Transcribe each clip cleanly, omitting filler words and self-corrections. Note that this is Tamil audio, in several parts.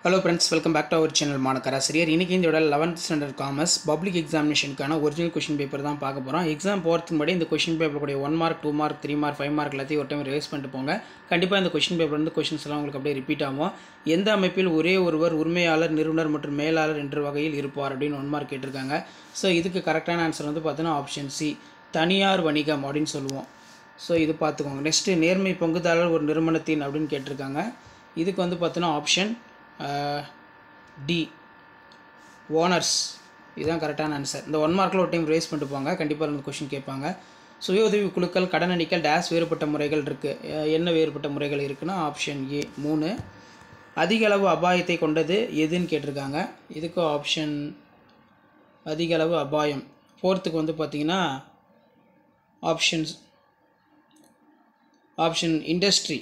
Hello friends, welcome back to our channel மாணக்கராசிரியர். இன்னைக்கு இந்த 11th standard commerce public examinationக்கான ஒரிஜினல் क्वेश्चन பேப்பர் தான் பார்க்க போறோம். எக்ஸாம் போறதுக்கு முன்னாடி இந்த क्वेश्चन பேப்பர் கூடிய 1 மார்க் 2 மார்க் 3 மார்க் 5 மார்க் எல்லாத்தையும் ஒரு டைம் ரிவைஸ் பண்ணிட்டு போங்க. கண்டிப்பா இந்த क्वेश्चन பேப்பர்ல இருந்து क्वेश्चंस எல்லாம் உங்களுக்கு அப்படியே ரிப்பீட் ஆகும். எந்த அமைப்பில் ஒரே ஒருவர் உரிமையாளர், நிறுவனர் மற்றும் மேலாளர் என்ற வகையில் இருப்பார் அப்படினு 1 மார்க் கேட்டிருக்காங்க. சோ இதுக்கு கரெக்ட்டான ஆன்சர் வந்து பார்த்தீனா ஆப்ஷன் சி, தனியார் வணிகம் அப்படினு சொல்லுவோம். சோ இது பாத்துக்கோங்க. நெக்ஸ்ட் நேர்மை பங்குதாரர் ஒரு நிறுவனத்தின் அப்படினு கேட்டிருக்காங்க. இதுக்கு வந்து பார்த்தீனா ஆப்ஷன் டி, ஓனர்ஸ். இதுதான் கரெக்டான ஆன்சர். இந்த 1 மார்க்கில் ஒரு டைம் ரைஸ் பண்ணிட்டு போங்க. கண்டிப்பாக இந்த கொஷின் கேட்பாங்க. சுய உதவி குழுக்கள், கடனளிக்கல் டேஸ் வேறுபட்ட முறைகள் இருக்குது. என்ன வேறுபட்ட முறைகள் இருக்குன்னா ஆப்ஷன் ஏ 3. அதிக அளவு அபாயத்தை கொண்டது எதுன்னு கேட்டிருக்காங்க. இதுக்கு ஆப்ஷன் அதிக அளவு அபாயம். 4த்துக்கு வந்து பார்த்தீங்கன்னா ஆப்ஷன் இண்டஸ்ட்ரி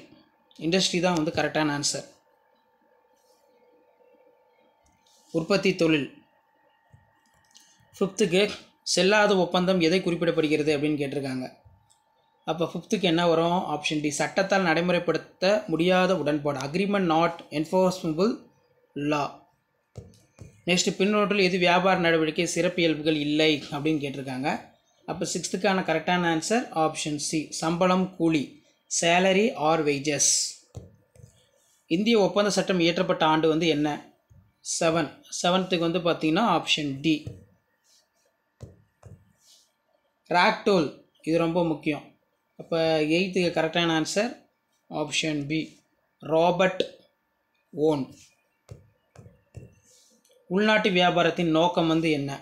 தான் வந்து கரெக்டான ஆன்சர். உற்பத்தி தொழில். 5த்துக்கு செல்லாத ஒப்பந்தம் எதை குறிப்பிடப்படுகிறது அப்படின்னு கேட்டிருக்காங்க. அப்போ 5த்துக்கு என்ன வரும்? ஆப்ஷன் டி, சட்டத்தால் நடைமுறைப்படுத்த முடியாத உடன்பாடு, agreement not enforceable law. Next பின்னோட்டில் எது வியாபார நடவடிக்கை சிறப்பியல்புகள் இல்லை அப்படின்னு கேட்டிருக்காங்க. அப்போ 6த்துக்கான கரெக்டான ஆன்சர் ஆப்ஷன் சி, சம்பளம் கூலி, சேலரி ஆர் வேஜஸ். இந்திய ஒப்பந்த சட்டம் இயற்றப்பட்ட ஆண்டு வந்து என்ன? 7த்துக்கு வந்து பார்த்தீங்கன்னா ஆப்ஷன் டி, ராக்டோல். இது ரொம்ப முக்கியம். அப்போ 8த்துக்கு கரெக்டான answer option B, Robert Owen. உள்நாட்டு வியாபாரத்தின் நோக்கம் வந்து என்ன?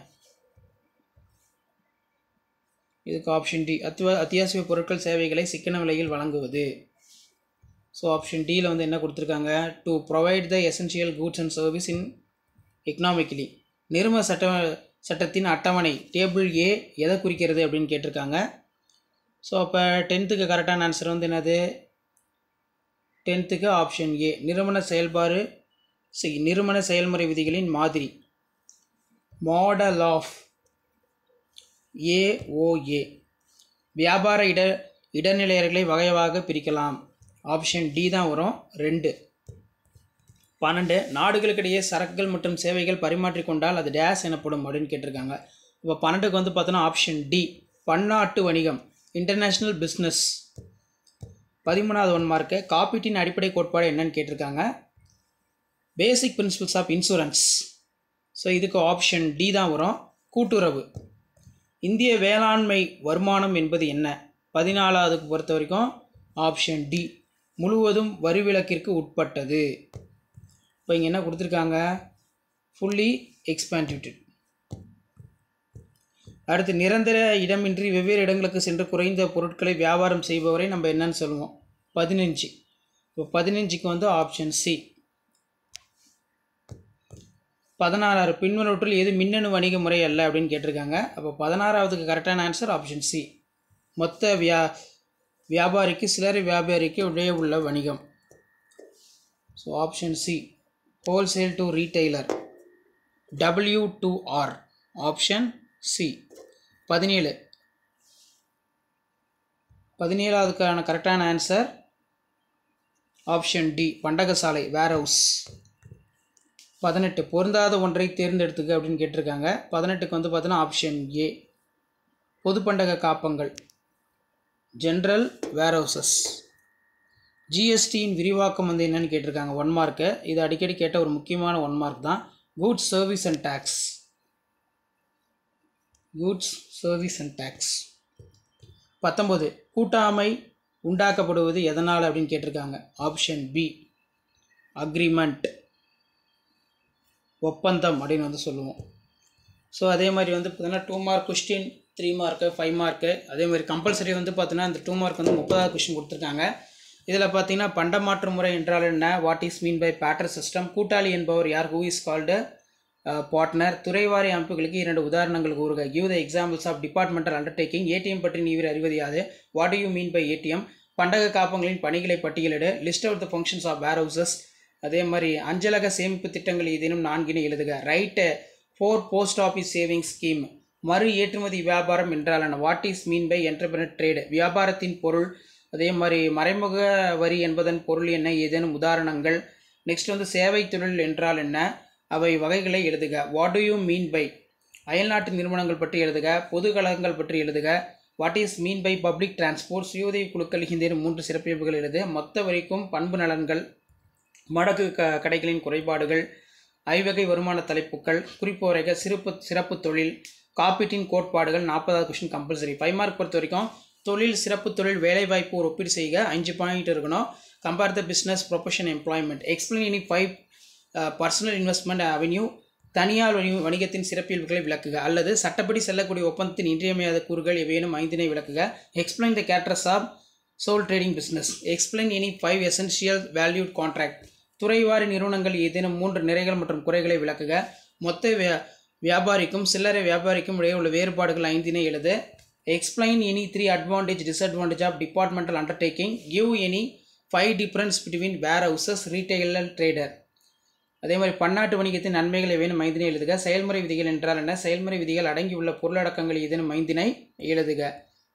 இதுக்கு ஆப்ஷன் டி, அத்தியாவசிய பொருட்கள் சேவைகளை சிக்கன விலையில் வழங்குவது. ஸோ ஆப்ஷன் டியில் வந்து என்ன கொடுத்துருக்காங்க? To provide the essential goods and service in economically. நிறுவன சட்டத்தின் அட்டவணை டேபிள் ஏ எதை குறிக்கிறது அப்படின்னு கேட்டிருக்காங்க. ஸோ அப்போ 10த்துக்கு கரெக்டான ஆன்சர் வந்து என்னது? 10த்துக்கு ஆப்ஷன் ஏ, நிறுவன செயல்முறை விதிகளின் மாதிரி, மாடல் ஆஃப் ஏஓஏ. வியாபார இடைநிலையர்களை வகையாக பிரிக்கலாம். ஆப்ஷன் டி தான் வரும், 2. 12 நாடுகளுக்கிடையே சரக்குகள் மற்றும் சேவைகள் பரிமாற்றிக்கொண்டால் அது டேஸ் எனப்படும் அப்படின்னு கேட்டிருக்காங்க. இப்போ 12க்கு வந்து பார்த்தோன்னா ஆப்ஷன் டி, பன்னாட்டு வணிகம், இன்டர்நேஷ்னல் பிஸ்னஸ். 13வது 1 மார்க்கு காப்பீட்டின் அடிப்படை கோட்பாடு என்னன்னு கேட்டிருக்காங்க. Basic principles of insurance. So இதுக்கு ஆப்ஷன் டி தான் வரும், கூட்டுறவு. இந்திய வேளாண்மை வருமானம் என்பது என்ன? 14வதுக்கு பொறுத்த வரைக்கும் ஆப்ஷன் டி, முழுவதும் வரி விலக்கிற்கு உட்பட்டது. இப்போ இங்கே என்ன கொடுத்துருக்காங்க? ஃபுல்லி எக்ஸ்பான்டிவ்டு. அடுத்து நிரந்தர இடமின்றி வெவ்வேறு இடங்களுக்கு சென்று குறைந்த பொருட்களை வியாபாரம் செய்பவரை நம்ம என்னன்னு சொல்லுவோம்? 15. இப்போ 15க்கு வந்து ஆப்ஷன் சி. 16 பின்வருவற்றில் எது மின்னணு வணிக முறை அல்ல அப்படின்னு கேட்டிருக்காங்க. அப்போ 16வதுக்கு கரெக்டான ஆன்சர் ஆப்ஷன் சி, மொத்த வியாபாரிக்கு சில்லறை வியாபாரிக்கு இடையே உள்ள வணிகம். So option C, wholesale to retailer, W2R. Option C. 17வதுக்கான கரெக்டான ஆன்சர் ஆப்ஷன் டி, பண்டகசாலை, வேர்ஹவுஸ். 18 பொருந்தாத ஒன்றை தேர்ந்தெடுத்துக்க அப்படின்னு கேட்டிருக்காங்க. 18க்கு வந்து பார்த்தீங்கன்னா ஆப்ஷன் ஏ, பொது பண்டக காப்பங்கள், ஜென்ரல் வேர்ஹவுசஸ். ஜிஎஸ்டியின் விரிவாக்கம் வந்து என்னன்னு கேட்டிருக்காங்க. 1 மார்க்கு. இது அடிக்கடி கேட்ட ஒரு முக்கியமான 1 மார்க் தான். Goods service and tax. 19 கூட்டாமை உண்டாக்கப்படுவது எதனால் அப்படின்னு கேட்டிருக்காங்க. ஆப்ஷன் பி, அக்ரிமெண்ட், ஒப்பந்தம் அப்படின்னு வந்து சொல்லுவோம். ஸோ அதே மாதிரி வந்து பார்த்தீங்கன்னா 2 மார்க் கொஸ்டின், 3 மார்க்கு, 5 மார்க்கு. அதே மாதிரி கம்பல்சரி வந்து பார்த்தீங்கன்னா இந்த 2 மார்க் வந்து 30வது கொஸ்டின் கொடுத்துருக்காங்க. இதில் பார்த்தீங்கன்னா பண்டமாற்று முறை என்றால் என்ன? What is mean by barter system? கூட்டாளி என்பவர் யார்? Who is called partner? துறைவாரி அமைப்புகளுக்கு 2 உதாரணங்கள் கூறுக. Give the examples of departmental undertaking. ATM பற்றி நீ அறிவது யாது? What do you mean by ATM? பண்டக காப்பங்களின் பணிகளை பட்டியலிடு. List out the functions of warehouses. அதே மாதிரி அஞ்சலக சேமிப்பு திட்டங்கள் ஏதேனும் 4 எழுதுக. Write 4 post office savings scheme. மறு ஏற்றுமதி வியாபாரம் என்றால் என்ன? What is mean by entrepreneur trade? வியாபாரத்தின் பொருள். அதே மாதிரி மறைமுக வரி என்பதன் பொருள் என்ன? ஏதேனும் உதாரணங்கள். நெக்ஸ்ட் வந்து சேவை தொழில் என்றால் என்ன, அவை வகைகளை எழுதுக. What do you mean by, அயல்நாட்டு நிறுவனங்கள் பற்றி எழுதுக. பொது கழகங்கள் பற்றி எழுதுக. What is mean by public transport, சுயோதவி குழுக்கள் இந்த 3 சிறப்பியல்புகள் எழுது. மொத்த வரிக்கும் பண்பு நலன்கள், மடகு கடைகளின் குறைபாடுகள், ஐவகை வருமான தலைப்புகள், குறிப்பு வரைக, சிறப்பு தொழில், காப்பீட்டின் கோட்பாடுகள். 40வது கொஸ்டின் கம்பல்சரி. 5 மார்க் பொறுத்த வரைக்கும் தொழில், சிறப்பு தொழில், வேலைவாய்ப்பு ஒரு ஒப்பீடு செய்க. 5 பாயிண்ட் இருக்கணும். Compare the business, profession, employment. Explain any 5 personal investment avenue, தனியார் வணிகத்தின் சிறப்பியல்புகளை விளக்குக. அல்லது சட்டப்படி செல்லக்கூடிய ஒப்பந்தத்தின் இன்றியமையாத கூறுகள் எவையேனும் 5 விளக்குக. Explain the characters of sole trading business. Explain any 5 essential valid contract. துறைவாரி நிறுவனங்கள் ஏதேனும் 3 நிறைகள் மற்றும் குறைகளை விளக்குக. மொத்த வியாபாரிக்கும் சில்லறை வியாபாரிக்கும் இடையே உள்ள வேறுபாடுகள் 5 எழுது. Explain any 3 advantage disadvantage of departmental undertaking. Give any 5 difference between warehouses, retailer, trader. அதே மாதிரி பன்னாட்டு வணிகத்தின் நன்மைகள் ஏதேனும் 5 எழுதுக. செயல்முறை விதிகள் என்றால் என்ன, செயல்முறை விதிகள் அடங்கியுள்ள பொருளடக்கங்கள் ஏதேனும் 5 எழுதுக.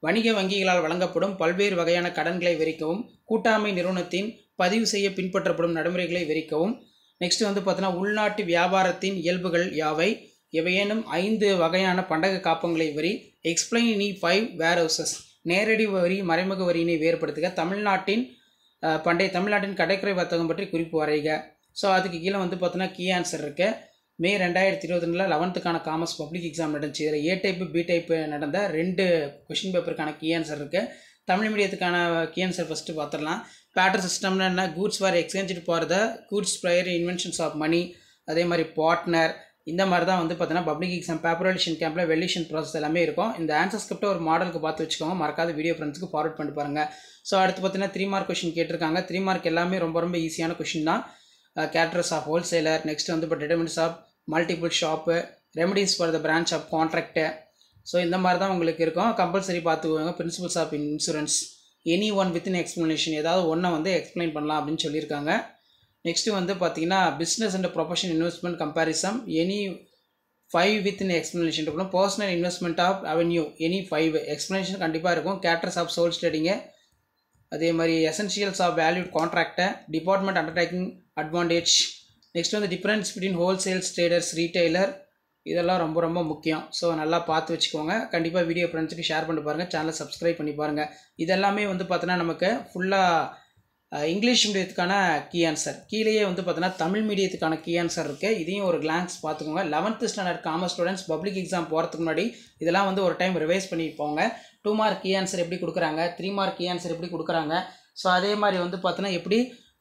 வணிக வங்கிகளால் வழங்கப்படும் பல்வேறு வகையான கடன்களை விவரிக்கவும். கூட்டாண்மை நிறுவனத்தின் பதிவு செய்ய பின்பற்றப்படும் நடைமுறைகளை விவரிக்கவும். நெக்ஸ்ட் வந்து பார்த்தீங்கன்னா உள்நாட்டு வியாபாரத்தின் இயல்புகள் யாவை, எவையேனும் 5 வகையான பண்டக காப்பங்களை வரி. எக்ஸ்பிளைன் எனி 5 வேர் ஹவுசஸ். நேரடி வரி மறைமுக வரியினை வேறுபடுத்துக. தமிழ்நாட்டின் கடைக்குறை வர்த்தகம் பற்றி குறிப்பு வரைக. ஸோ அதுக்கு கீழே வந்து பார்த்தீங்கன்னா கீ ஆன்சர் இருக்குது. மே 2022 11th காமர்ஸ் பப்ளிக் எக்ஸாம் நடந்துச்சு. இதில் ஏ டைப்பு பி டைப்பு நடந்த 2 கொஷின் பேப்பருக்கான கீ ஆன்சர் இருக்குது. தமிழ் மீடியத்துக்கான கீ ஆன்சர் ஃபஸ்ட்டு பார்த்துடலாம். பேட்டர் சிஸ்டம்னா என்ன, goods for exchange for the goods prior inventions of money, அதே மாதிரி பார்ட்னர், இந்த மாதிரி தான் வந்து பார்த்தீங்கன்னா பப்ளிக் எக்ஸாம் பேப்பர் எடிஷன் கேம்பில் வெல்யூஷன் ப்ராசஸ் எல்லாமே இருக்கும். இந்த ஆன்சர் ஸ்கிரிப்டை ஒரு மாடலுக்கு பார்த்து வச்சுக்கோங்க. மறக்காத வீடியோ ஃப்ரெண்ட்ஸுக்கு ஃபார்வர்ட் பண்ணி பாருங்கள். ஸோ அடுத்து பார்த்தீங்கன்னா 3 மார்க் கொஷின் கேட்டிருக்காங்க. 3 மார்க் எல்லாமே ரொம்ப ஈஸியான கொஷின் தான். கேரக்டர்ஸ் ஆஃப் ஹோல்சேலர், நெக்ஸ்ட் வந்து இப்போ determinants of multiple shop, remedies for the breach of contract. So இந்த மாதிரி தான் உங்களுக்கு இருக்கும். கம்பல்சரி பார்த்துக்கோங்க. Principles of insurance, any one within explanation, ஏதாவது ஒன்றை வந்து எக்ஸ்பிளைன் பண்ணலாம் அப்படின்னு சொல்லியிருக்காங்க. நெக்ஸ்ட்டு வந்து பார்த்தீங்கன்னா business and profession investment comparison, any 5 within explanation இருக்கணும். Personal investment of avenue, any 5 explanation கண்டிப்பாக இருக்கும். கேரக்டர்ஸ் ஆஃப் சோல் ட்ரேடிங்கு, அதே மாதிரி எசென்ஷியல்ஸ் ஆஃப் வேல்யூட் கான்ட்ராக்டை, டிபார்ட்மெண்ட் அண்டர்டேக்கிங் அட்வான்டேஜ், நெக்ஸ்ட் வந்து difference between wholesales, traders, retailer, இதெல்லாம் ரொம்ப முக்கியம். ஸோ நல்லா பார்த்து வச்சுக்கோங்க. கண்டிப்பாக வீடியோ ஃப்ரெண்ட்ஸுக்கு ஷேர் பண்ணி பாருங்கள். சேனலை சப்ஸ்கிரைப் பண்ணி பாருங்கள். இதெல்லாமே வந்து பார்த்தோன்னா நமக்கு ஃபுல்லாக இங்கிலீஷ் மீடியத்துக்கான கீ ஆன்சர். கீழேயே வந்து பார்த்தீங்கன்னா தமிழ் மீடியத்துக்கான கீ ஆன்சர் இருக்குது. இதையும் ஒரு கிளான்ஸ் பார்த்துக்கோங்க. 11th standard commerce students public exam போகிறதுக்கு முன்னாடி இதெல்லாம் வந்து ஒரு டைம் ரிவைஸ் பண்ணி போங்க. 2 மார்க் கீ ஆன்சர் எப்படி கொடுக்குறாங்க, 3 மார்க் கீ ஆன்சர் எப்படி கொடுக்குறாங்க, ஸோ அதே மாதிரி வந்து பார்த்தீங்கன்னா எப்படி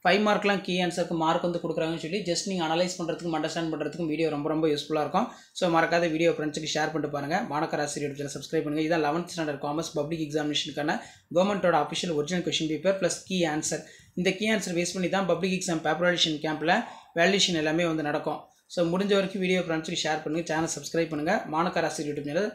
5 மார்க்லாம் கீ ஆன்சருக்கு மார்க் வந்து கொடுக்குறாங்கன்னு சொல்லி ஜஸ்ட் நீங்கள் அனலைஸ் பண்ணுறதுக்கும் அண்டர்ஸ்டாண்ட் பண்ணுறதுக்கும் வீடியோ ரொம்ப யூஸ்ஃபுல்லாக இருக்கும். ஸோ மறக்காத வீடியோ ஃப்ரெண்ட்ஸுக்கு ஷேர் பண்ணிட்டு பாருங்கள். மாணக்கர் ஆசிரியர் சேனல் சப்ஸ்கிரைப் பண்ணுங்கள். இதான் 11th ஸ்டாண்டர்ட் காமர்ஸ் பப்ளிக் எக்ஸாமினேஷனுக்கான கவர்மெண்ட்டோட official original question paper plus key answer. இந்த கீ ஆன்சர் பேஸ் பண்ணி தான் பப்ளிக் எக்ஸாம் பேப்பர் எடிஷன் கேம்பில் வேல்யூஷன் எல்லாமே வந்து நடக்கும். ஸோ முடிஞ்ச வரைக்கும் வீடியோ ஃப்ரெண்ட்ஸுக்கு ஷேர் பண்ணுங்கள். சேனல் சப்ஸ்கிரைப் பண்ணுங்கள். மாணக்கர் ஆசிரியர் யூடியூப் சேனல்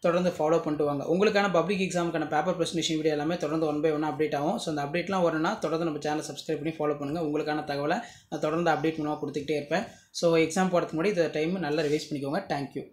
தொடர்ந்து ஃபாலோ பண்ணிட்டு வாங்க. உங்களுக்கான பப்ளிக் எக்ஸாமுக்கான பேப்பர் ப்ரெசன்டேஷன் வீடியோ எல்லாமே தொடர்ந்து 1 by 1 அப்டேட் ஆகும். ஸோ அந்த அப்டேட்லாம் வரணும்னா தொடர்ந்து நம்ம சேனல் சப்ஸ்கிரைப் பண்ணி ஃபாலோ பண்ணுங்கள். உங்களுக்கான தகவலை நான் தொடர்ந்து அப்டேட் மூலமாக கொடுத்துக்கிட்டே இருப்பேன். ஸோ எக்ஸாம் போகிறதுக்கு முன்னாடி இந்த டைம் நல்லா ரிவைஸ் பண்ணிக்கோங்க. தேங்க்யூ.